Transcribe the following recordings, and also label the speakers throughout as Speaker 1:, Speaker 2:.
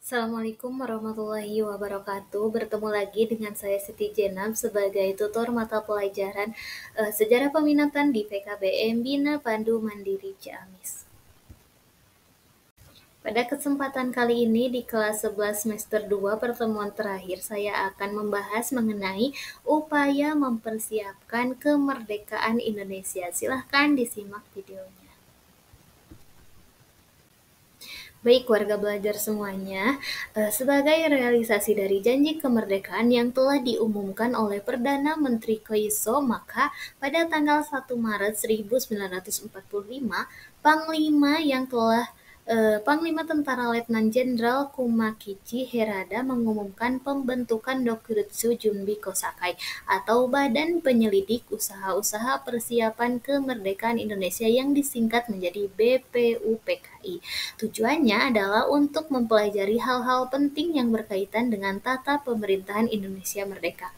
Speaker 1: Assalamualaikum warahmatullahi wabarakatuh. Bertemu lagi dengan saya Siti Jenab sebagai tutor mata pelajaran Sejarah Peminatan di PKBM Bina Pandu Mandiri Ciamis. Pada kesempatan kali ini di kelas 11 semester 2 pertemuan terakhir saya akan membahas mengenai upaya mempersiapkan kemerdekaan Indonesia. Silahkan disimak videonya. Baik warga belajar semuanya, sebagai realisasi dari janji kemerdekaan yang telah diumumkan oleh Perdana Menteri Koiso, maka pada tanggal 1 Maret 1945, Panglima Tentara Letnan Jenderal Kumakichi Harada mengumumkan pembentukan Dokuritsu Junbi Kosakai atau Badan Penyelidik Usaha-Usaha Persiapan Kemerdekaan Indonesia yang disingkat menjadi BPUPKI. Tujuannya adalah untuk mempelajari hal-hal penting yang berkaitan dengan tata pemerintahan Indonesia merdeka.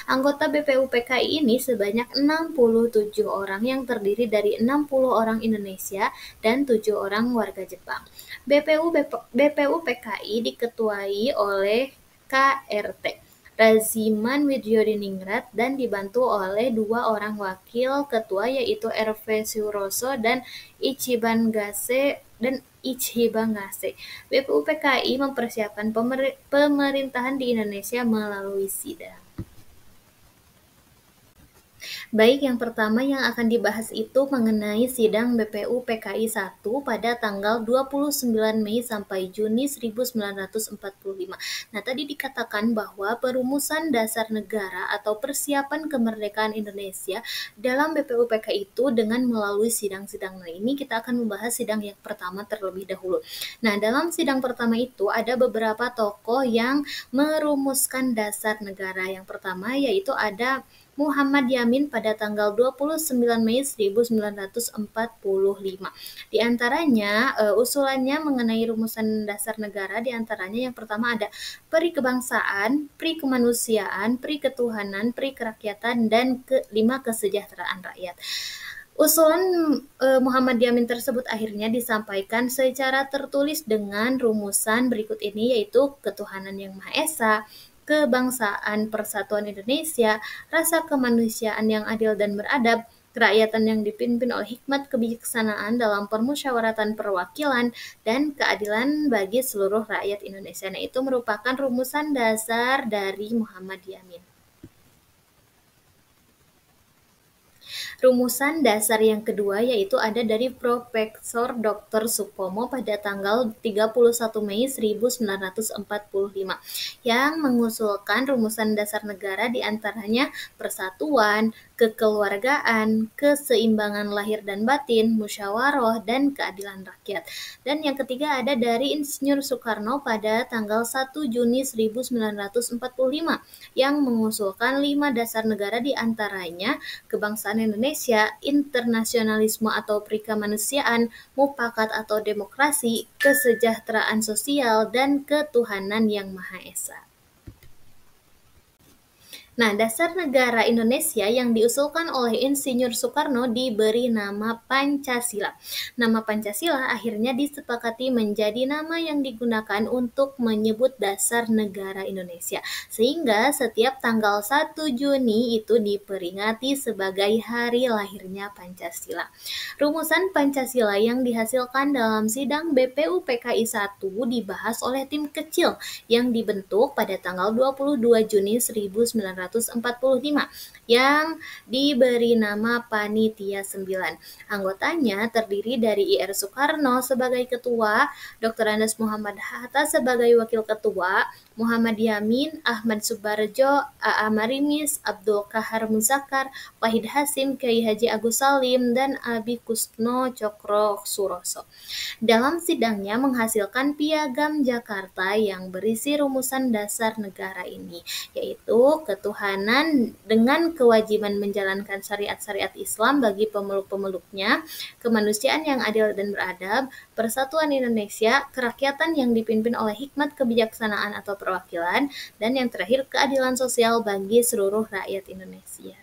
Speaker 1: Anggota BPUPKI ini sebanyak 67 orang yang terdiri dari 60 orang Indonesia dan 7 orang warga Jepang. BPUPKI diketuai oleh KRT Raziman Widyodiningrat dan dibantu oleh 2 orang wakil ketua yaitu RV Suroso dan Ichiban Gase. BPUPKI mempersiapkan pemerintahan di Indonesia melalui sidang. Baik, yang pertama yang akan dibahas itu mengenai sidang BPUPKI 1 pada tanggal 29 Mei sampai Juni 1945. Nah, tadi dikatakan bahwa perumusan dasar negara atau persiapan kemerdekaan Indonesia dalam BPUPKI itu dengan melalui sidang-sidang. Nah, ini kita akan membahas sidang yang pertama terlebih dahulu. Nah, dalam sidang pertama itu ada beberapa tokoh yang merumuskan dasar negara. Yang pertama yaitu ada Muhammad Yamin pada tanggal 29 Mei 1945. Di antaranya usulannya mengenai rumusan dasar negara di antaranya yang pertama ada peri kebangsaan, peri kemanusiaan, peri ketuhanan, peri kerakyatan, dan kelima kesejahteraan rakyat. Usulan Muhammad Yamin tersebut akhirnya disampaikan secara tertulis dengan rumusan berikut ini yaitu ketuhanan yang Maha Esa, kebangsaan persatuan Indonesia, rasa kemanusiaan yang adil dan beradab, kerakyatan yang dipimpin oleh hikmat kebijaksanaan dalam permusyawaratan perwakilan, dan keadilan bagi seluruh rakyat Indonesia. Nah, itu merupakan rumusan dasar dari Muhammad Yamin. Rumusan dasar yang kedua yaitu ada dari Profesor Dr. Supomo pada tanggal 31 Mei 1945 yang mengusulkan rumusan dasar negara di antaranya persatuan, kekeluargaan, keseimbangan lahir dan batin, musyawarah, dan keadilan rakyat. Dan yang ketiga ada dari Insinyur Soekarno pada tanggal 1 Juni 1945 yang mengusulkan 5 dasar negara di antaranya kebangsaan Indonesia, internasionalisme atau perikemanusiaan, mufakat atau demokrasi, kesejahteraan sosial, dan ketuhanan yang Maha Esa. Nah, dasar negara Indonesia yang diusulkan oleh Insinyur Soekarno diberi nama Pancasila. Nama Pancasila akhirnya disepakati menjadi nama yang digunakan untuk menyebut dasar negara Indonesia. Sehingga setiap tanggal 1 Juni itu diperingati sebagai hari lahirnya Pancasila. Rumusan Pancasila yang dihasilkan dalam sidang BPUPKI 1 dibahas oleh tim kecil yang dibentuk pada tanggal 22 Juni 1945 yang diberi nama Panitia 9. Anggotanya terdiri dari IR Soekarno sebagai ketua, Dr. Andes Muhammad Hatta sebagai wakil ketua, Muhammad Yamin, Ahmad Subarjo, A.A. Marimis, Abdul Kahar Muzakkar, Wahid Hasim, Kiai Haji Agus Salim, dan Abi Kusno Cokro Suroso. Dalam sidangnya menghasilkan Piagam Jakarta yang berisi rumusan dasar negara ini, yaitu ketuhanan dengan kewajiban menjalankan syariat-syariat Islam bagi pemeluk-pemeluknya, kemanusiaan yang adil dan beradab, persatuan Indonesia, kerakyatan yang dipimpin oleh hikmat kebijaksanaan atau perwakilan, dan yang terakhir keadilan sosial bagi seluruh rakyat Indonesia.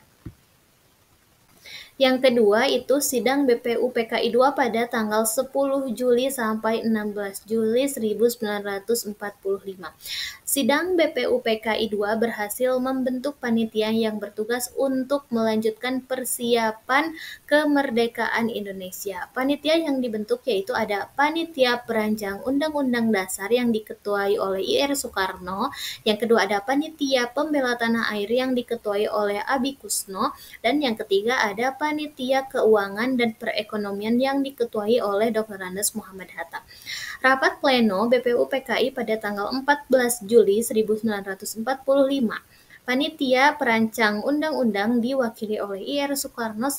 Speaker 1: Yang kedua itu sidang BPU PKI II pada tanggal 10 Juli sampai 16 Juli 1945. Sidang BPU PKI II berhasil membentuk panitia yang bertugas untuk melanjutkan persiapan kemerdekaan Indonesia. Panitia yang dibentuk yaitu ada Panitia Perancang Undang-Undang Dasar yang diketuai oleh IR Soekarno, yang kedua ada Panitia Pembela Tanah Air yang diketuai oleh Abi Kusno, dan yang ketiga ada Panitia Keuangan dan Perekonomian yang diketuai oleh Dr. Andes Muhammad Hatta. Rapat pleno BPU PKI pada tanggal 14 Juli 1945. Panitia Perancang Undang-Undang diwakili oleh IR Soekarno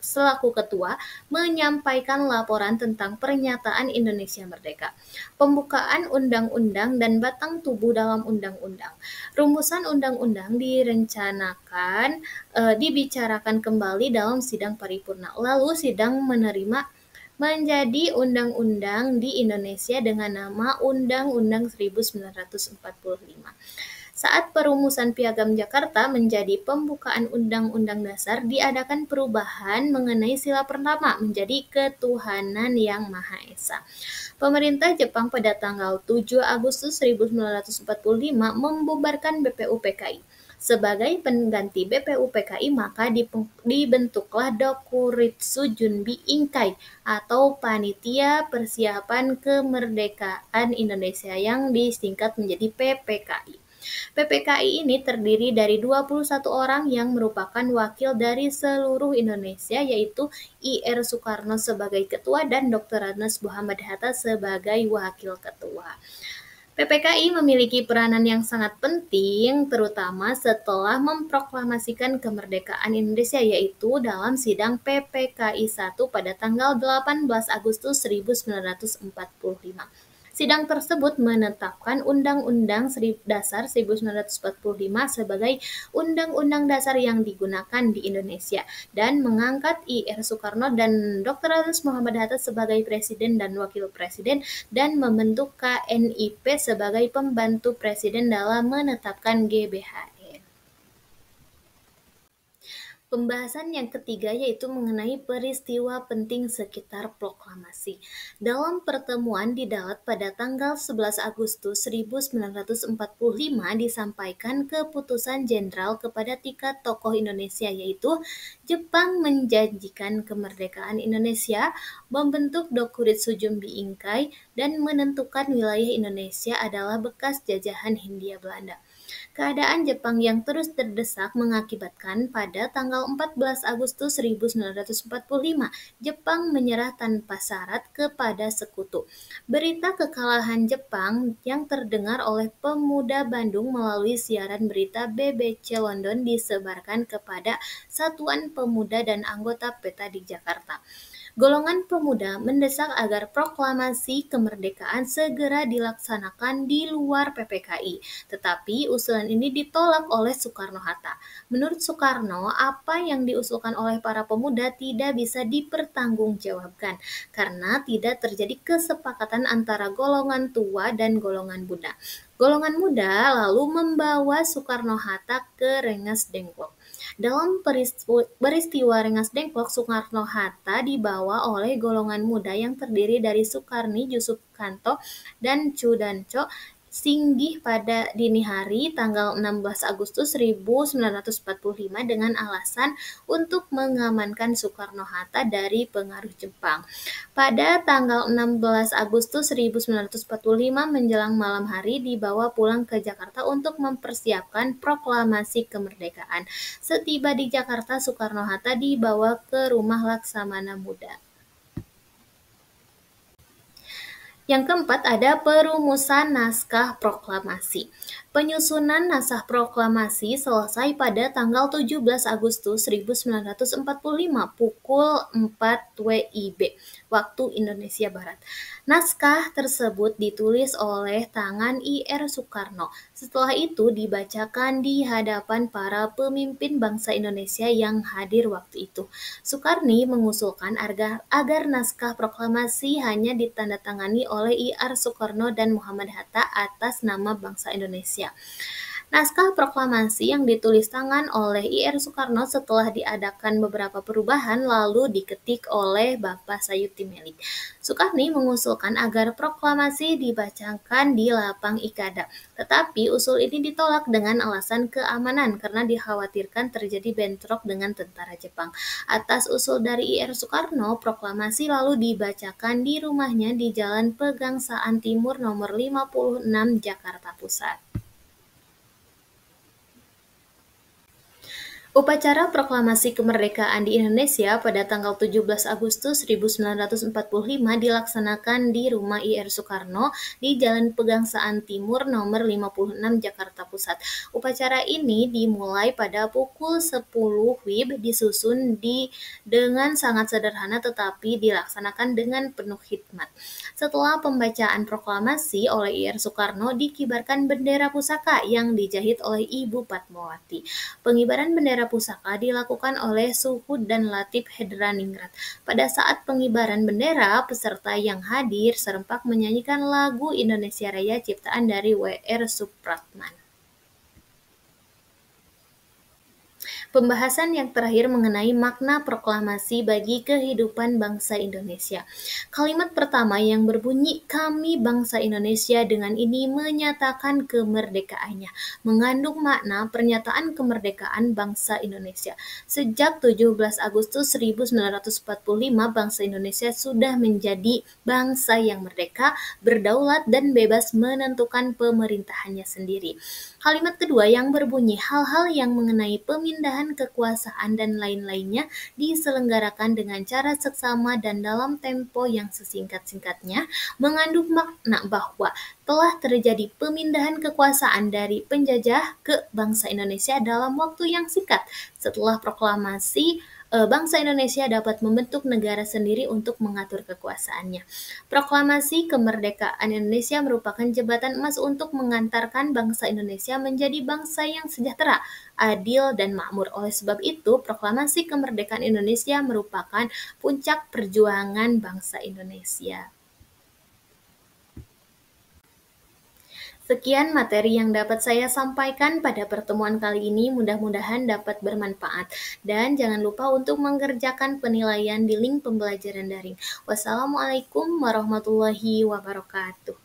Speaker 1: selaku ketua menyampaikan laporan tentang pernyataan Indonesia Merdeka, pembukaan undang-undang dan batang tubuh dalam undang-undang. Rumusan undang-undang direncanakan dibicarakan kembali dalam sidang paripurna. Lalu sidang menerima menjadi undang-undang di Indonesia dengan nama Undang-Undang 1945. Saat perumusan Piagam Jakarta menjadi pembukaan Undang-Undang Dasar, diadakan perubahan mengenai sila pertama menjadi ketuhanan yang Maha Esa. Pemerintah Jepang pada tanggal 7 Agustus 1945 membubarkan BPU PKI. Sebagai pengganti BPU PKI maka dibentuklah Dokuritsu Junbi Inkai atau Panitia Persiapan Kemerdekaan Indonesia yang disingkat menjadi PPKI. PPKI ini terdiri dari 21 orang yang merupakan wakil dari seluruh Indonesia, yaitu IR Soekarno sebagai ketua dan Dr. Andes Muhammad Hatta sebagai wakil ketua. PPKI memiliki peranan yang sangat penting, terutama setelah memproklamasikan kemerdekaan Indonesia, yaitu dalam sidang PPKI I pada tanggal 18 Agustus 1945. Sidang tersebut menetapkan Undang-Undang Dasar 1945 sebagai Undang-Undang Dasar yang digunakan di Indonesia dan mengangkat IR Soekarno dan Dr. Andes Muhammad Hatta sebagai Presiden dan Wakil Presiden dan membentuk KNIP sebagai pembantu Presiden dalam menetapkan GBHN. Pembahasan yang ketiga yaitu mengenai peristiwa penting sekitar proklamasi. Dalam pertemuan di Dalat pada tanggal 11 Agustus 1945 disampaikan keputusan jenderal kepada 3 tokoh Indonesia yaitu Jepang menjanjikan kemerdekaan Indonesia, membentuk Dokuritsu Junbi Inkai, dan menentukan wilayah Indonesia adalah bekas jajahan Hindia Belanda. Keadaan Jepang yang terus terdesak mengakibatkan pada tanggal 14 Agustus 1945, Jepang menyerah tanpa syarat kepada sekutu. Berita kekalahan Jepang yang terdengar oleh pemuda Bandung melalui siaran berita BBC London disebarkan kepada satuan pemuda dan anggota PETA di Jakarta. Golongan pemuda mendesak agar proklamasi kemerdekaan segera dilaksanakan di luar PPKI, tetapi usulan ini ditolak oleh Soekarno-Hatta. Menurut Soekarno, apa yang diusulkan oleh para pemuda tidak bisa dipertanggungjawabkan karena tidak terjadi kesepakatan antara golongan tua dan golongan muda. Golongan muda lalu membawa Soekarno-Hatta ke Rengas Dengklok. Dalam peristiwa Rengas Dengklok, Soekarno-Hatta dibawa oleh golongan muda yang terdiri dari Sukarni, Yusuf Kanto, dan Cudanco singgih pada dini hari tanggal 16 Agustus 1945 dengan alasan untuk mengamankan Soekarno-Hatta dari pengaruh Jepang. Pada tanggal 16 Agustus 1945 menjelang malam hari dibawa pulang ke Jakarta untuk mempersiapkan proklamasi kemerdekaan. Setiba di Jakarta, Soekarno-Hatta dibawa ke Rumah Laksamana Muda. Yang keempat ada perumusan naskah proklamasi. Penyusunan naskah proklamasi selesai pada tanggal 17 Agustus 1945 pukul 4 WIB, waktu Indonesia Barat. Naskah tersebut ditulis oleh tangan IR Soekarno. Setelah itu dibacakan di hadapan para pemimpin bangsa Indonesia yang hadir waktu itu. Soekarni mengusulkan agar naskah proklamasi hanya ditandatangani oleh IR Soekarno dan Muhammad Hatta atas nama bangsa Indonesia. Naskah proklamasi yang ditulis tangan oleh I.R. Soekarno setelah diadakan beberapa perubahan lalu diketik oleh Bapak Sayuti Melik. Soekarni mengusulkan agar proklamasi dibacakan di lapang Ikada, tetapi usul ini ditolak dengan alasan keamanan karena dikhawatirkan terjadi bentrok dengan tentara Jepang. Atas usul dari I.R. Soekarno, proklamasi lalu dibacakan di rumahnya di Jalan Pegangsaan Timur nomor 56 Jakarta Pusat. Upacara proklamasi kemerdekaan di Indonesia pada tanggal 17 Agustus 1945 dilaksanakan di rumah I.R. Soekarno di Jalan Pegangsaan Timur nomor 56 Jakarta Pusat. Upacara ini dimulai pada pukul 10 WIB disusun dengan sangat sederhana tetapi dilaksanakan dengan penuh hikmat. Setelah pembacaan proklamasi oleh I.R. Soekarno dikibarkan bendera pusaka yang dijahit oleh Ibu Padmawati. Pengibaran bendera pusaka dilakukan oleh Suhud dan Latif Hedraningrat. Pada saat pengibaran bendera, peserta yang hadir serempak menyanyikan lagu Indonesia Raya ciptaan dari W.R. Supratman. Pembahasan yang terakhir mengenai makna proklamasi bagi kehidupan bangsa Indonesia. Kalimat pertama yang berbunyi "Kami bangsa Indonesia" dengan ini menyatakan kemerdekaannya, mengandung makna pernyataan kemerdekaan bangsa Indonesia. Sejak 17 Agustus 1945, bangsa Indonesia sudah menjadi bangsa yang merdeka, berdaulat, dan bebas menentukan pemerintahannya sendiri. Kalimat kedua yang berbunyi hal-hal yang mengenai pemindahan kekuasaan dan lain-lainnya diselenggarakan dengan cara seksama dan dalam tempo yang sesingkat-singkatnya, mengandung makna bahwa telah terjadi pemindahan kekuasaan dari penjajah ke bangsa Indonesia dalam waktu yang singkat. Setelah proklamasi, bangsa Indonesia dapat membentuk negara sendiri untuk mengatur kekuasaannya. Proklamasi kemerdekaan Indonesia merupakan jembatan emas untuk mengantarkan bangsa Indonesia menjadi bangsa yang sejahtera, adil, dan makmur. Oleh sebab itu, proklamasi kemerdekaan Indonesia merupakan puncak perjuangan bangsa Indonesia. Sekian materi yang dapat saya sampaikan pada pertemuan kali ini, mudah-mudahan dapat bermanfaat. Dan jangan lupa untuk mengerjakan penilaian di link pembelajaran daring. Wassalamualaikum warahmatullahi wabarakatuh.